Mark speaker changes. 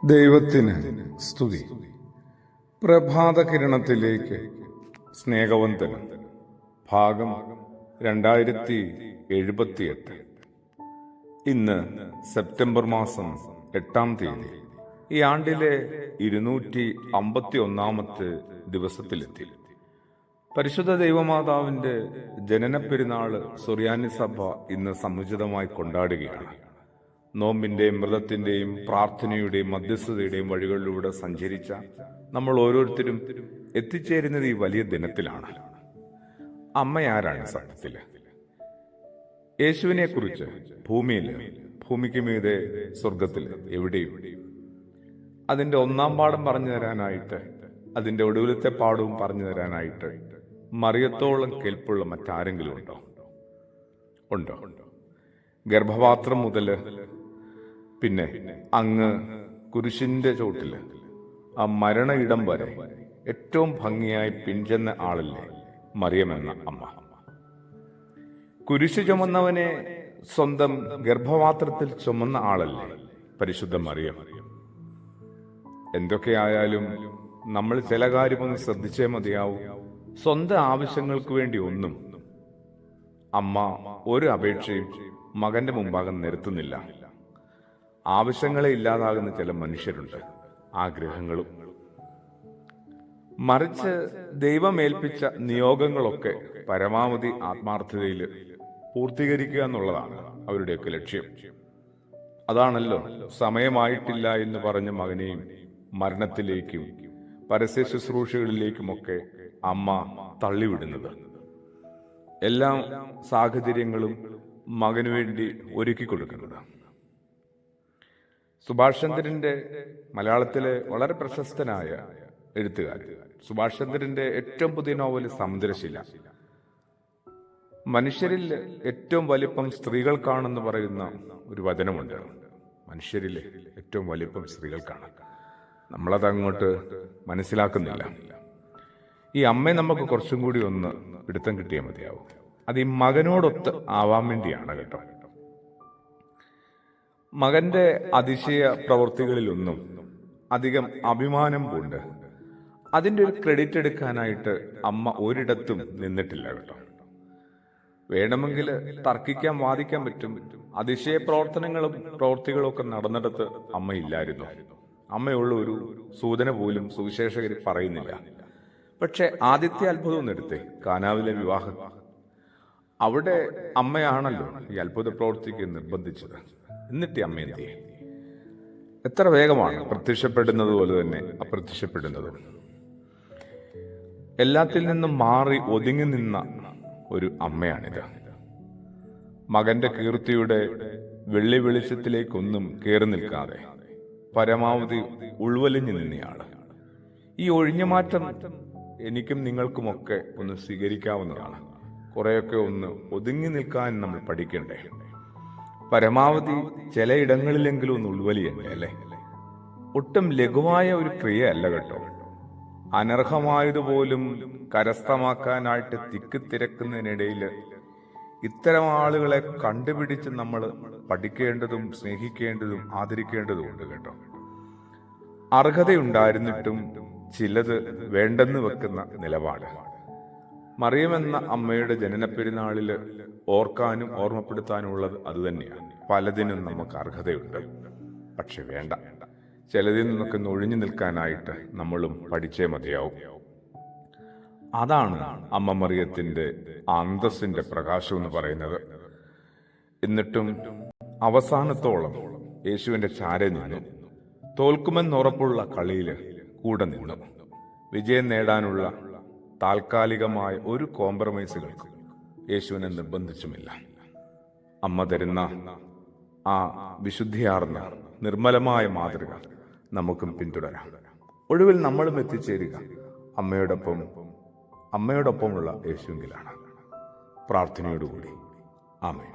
Speaker 1: ദൈവത്തിന് സ്തുതി. പ്രഭാത കിരണത്തിലേക്ക് സ്നേഹവന്തനം, ഭാഗം 2078. ഇന്ന് സെപ്റ്റംബർ മാസം 8-ാം തീയതി. ഈ ആണ്ടിലെ 251-ാമത്തെ ദിവസത്തിലെത്തി. പരിശുദ്ധ ദൈവമാതാവിന്റെ ജനന പെരുന്നാള് സുറിയാനി സഭ ഇന്ന് സമുചിതമായി കൊണ്ടാടുകയാണ്. നോമ്പിന്റെയും വ്രതത്തിന്റെയും പ്രാർത്ഥനയുടെയും മധ്യസ്ഥതയുടെയും വഴികളിലൂടെ സഞ്ചരിച്ച നമ്മൾ ഓരോരുത്തരും എത്തിച്ചേരുന്നത് ഈ വലിയ ദിനത്തിലാണ്. അമ്മയാരാണ് സത്യത്തില്? യേശുവിനെ കുറിച്ച് ഭൂമിക്ക് മീതെ സ്വർഗത്തിൽ എവിടെയും അതിന്റെ ഒന്നാം പാഠം പറഞ്ഞു തരാനായിട്ട്, അതിന്റെ ഒടുവിലത്തെ പാഠവും പറഞ്ഞു തരാനായിട്ട് മറിയത്തോളം കേൾപ്പുള്ള മറ്റാരെങ്കിലും ഉണ്ടോ? ഗർഭപാത്രം മുതല് പിന്നെ അങ്ങ് കുരിശിന്റെ ചോട്ടില് ആ മരണ ഇടം വരെ ഏറ്റവും ഭംഗിയായി പിഞ്ചെന്ന ആളല്ലേ മറിയമെന്ന അമ്മ. കുരിശ് ചുമന്നവനെ സ്വന്തം ഗർഭപാത്രത്തിൽ ചുമന്ന ആളല്ലേ പരിശുദ്ധ മറിയം. എന്തൊക്കെയായാലും നമ്മൾ ചില കാര്യമൊന്നും ശ്രദ്ധിച്ചേ മതിയാവും. സ്വന്തം ആവശ്യങ്ങൾക്ക് വേണ്ടി ഒന്നും അമ്മ ഒരു അപേക്ഷയും മകന്റെ മുമ്പാകെ നിരത്തുന്നില്ല. ആവശ്യങ്ങളെ ഇല്ലാതാകുന്ന ചില മനുഷ്യരുണ്ട്, ആഗ്രഹങ്ങളും. മറിച്ച് ദൈവമേൽപ്പിച്ച നിയോഗങ്ങളൊക്കെ പരമാവധി ആത്മാർത്ഥതയിൽ പൂർത്തീകരിക്കുക എന്നുള്ളതാണ് അവരുടെയൊക്കെ ലക്ഷ്യം. അതാണല്ലോ സമയമായിട്ടില്ല എന്ന് പറഞ്ഞ മകനെയും മരണത്തിലേക്കും പരസ്യ ശുശ്രൂഷകളിലേക്കുമൊക്കെ അമ്മ തള്ളിവിടുന്നത്. എല്ലാ സാഹചര്യങ്ങളും മകനു വേണ്ടി ഒരുക്കി കൊടുക്കുന്നത്. സുഭാഷ് ചന്ദ്രന്റെ, മലയാളത്തിലെ വളരെ പ്രശസ്തനായ എഴുത്തുകാരൻ സുഭാഷ് ചന്ദ്രന്റെ ഏറ്റവും പുതിയ നോവൽ സമുദ്രശില. മനുഷ്യരിൽ ഏറ്റവും വലിപ്പം സ്ത്രീകൾക്കാണെന്ന് പറയുന്ന ഒരു വചനമുണ്ട്. മനുഷ്യരിൽ ഏറ്റവും വലിപ്പം സ്ത്രീകൾക്കാണ്. നമ്മളത് അങ്ങോട്ട് മനസ്സിലാക്കുന്നില്ല. ഈ അമ്മയെ നമുക്ക് കുറച്ചും കൂടി ഒന്ന് പിടുത്തം കിട്ടിയാൽ മതിയാവും. അത് ഈ മകനോടൊത്ത് ആവാൻ വേണ്ടിയാണ് കേട്ടോ. മകന്റെ അതിശയ പ്രവൃത്തികളിലൊന്നും അധികം അഭിമാനം കൊണ്ട് അതിന്റെ ഒരു ക്രെഡിറ്റ് എടുക്കാനായിട്ട് അമ്മ ഒരിടത്തും നിന്നിട്ടില്ല കേട്ടോ. വേണമെങ്കിൽ തർക്കിക്കാൻ, വാദിക്കാൻ പറ്റും. അതിശയ പ്രവർത്തികളും ഒക്കെ നടന്നിടത്ത് അമ്മ ഇല്ലായിരുന്നു. അമ്മയുള്ള ഒരു സൂചന പോലും സുവിശേഷകർ പറയുന്നില്ല. പക്ഷെ ആദ്യത്തെ അത്ഭുതം ഒന്ന് എടുത്തേ, കാനാവിലെ വിവാഹം. അവിടെ അമ്മയാണല്ലോ ഈ അത്ഭുത പ്രവർത്തിക്ക് നിർബന്ധിച്ചത്. എന്നിട്ട് അമ്മ എന്ത് ചെയ്യും? എത്ര വേഗമാണ് പ്രത്യക്ഷപ്പെടുന്നത് പോലെ തന്നെ അപ്രത്യക്ഷപ്പെടുന്നത്. എല്ലാത്തിൽ നിന്നും മാറി ഒതുങ്ങി നിന്ന ഒരു അമ്മയാണിത്. മകന്റെ കീർത്തിയുടെ വെള്ളി വെളിച്ചത്തിലേക്കൊന്നും കയറി നിൽക്കാതെ പരമാവധി ഉൾവലിഞ്ഞു നിന്നയാള്. ഈ ഒഴിഞ്ഞുമാറ്റം എനിക്കും നിങ്ങൾക്കുമൊക്കെ ഒന്ന് സ്വീകരിക്കാവുന്നതാണ്. കുറെയൊക്കെ ഒന്ന് ഒതുങ്ങി നിൽക്കാൻ നമ്മൾ പഠിക്കണ്ടേ? പരമാവധി ചിലയിടങ്ങളിലെങ്കിലും ഒന്ന് ഉൾവലിയണ്ടേ അല്ലേ? ഒട്ടും ലഘുവായ ഒരു ക്രിയയല്ല കേട്ടോ. അനർഹമായതുപോലും കരസ്ഥമാക്കാനായിട്ട് തിക്കിത്തിരക്കുന്നതിനിടയിൽ ഇത്തരം ആളുകളെ കണ്ടുപിടിച്ച് നമ്മൾ പഠിക്കേണ്ടതും സ്നേഹിക്കേണ്ടതും ആദരിക്കേണ്ടതുമുണ്ട് കേട്ടോ. അർഹതയുണ്ടായിരുന്നിട്ടും ചിലത് വേണ്ടെന്ന് വെക്കുന്ന നിലപാട്. മറിയമെന്ന അമ്മയുടെ ജനന പെരുന്നാളില് ഓർക്കാനും ഓർമ്മപ്പെടുത്താനും ഉള്ളത് അതുതന്നെയാണ്. പലതിനും നമുക്ക് അർഹതയുണ്ട്, പക്ഷെ വേണ്ട. ചിലതിൽ നിന്നൊക്കെ ഒഴിഞ്ഞു നിൽക്കാനായിട്ട് നമ്മളും പഠിച്ചേ മതിയാവും. അതാണ് അമ്മ മറിയത്തിന്റെ അന്തസ്സിന്റെ പ്രകാശം എന്ന് പറയുന്നത്. എന്നിട്ടും അവസാനത്തോളം യേശുവിന്റെ ചാരെ നിന്നു. തോൽക്കുമെന്നുറപ്പുള്ള കളിയില് കൂടെ നിന്നു. വിജയം നേടാനുള്ള താൽക്കാലികമായ ഒരു കോംപ്രമൈസുകൾക്കും യേശുവിനെ നിർബന്ധിച്ചുമില്ല. അമ്മ തരുന്ന ആ വിശുദ്ധിയാർന്ന നിർമ്മലമായ മാതൃക നമുക്കും പിന്തുടരാം. ഒടുവിൽ നമ്മളും എത്തിച്ചേരുക അമ്മയോടൊപ്പമുള്ള യേശുവിലാണ്. പ്രാർത്ഥനയോടുകൂടി ആമേൻ.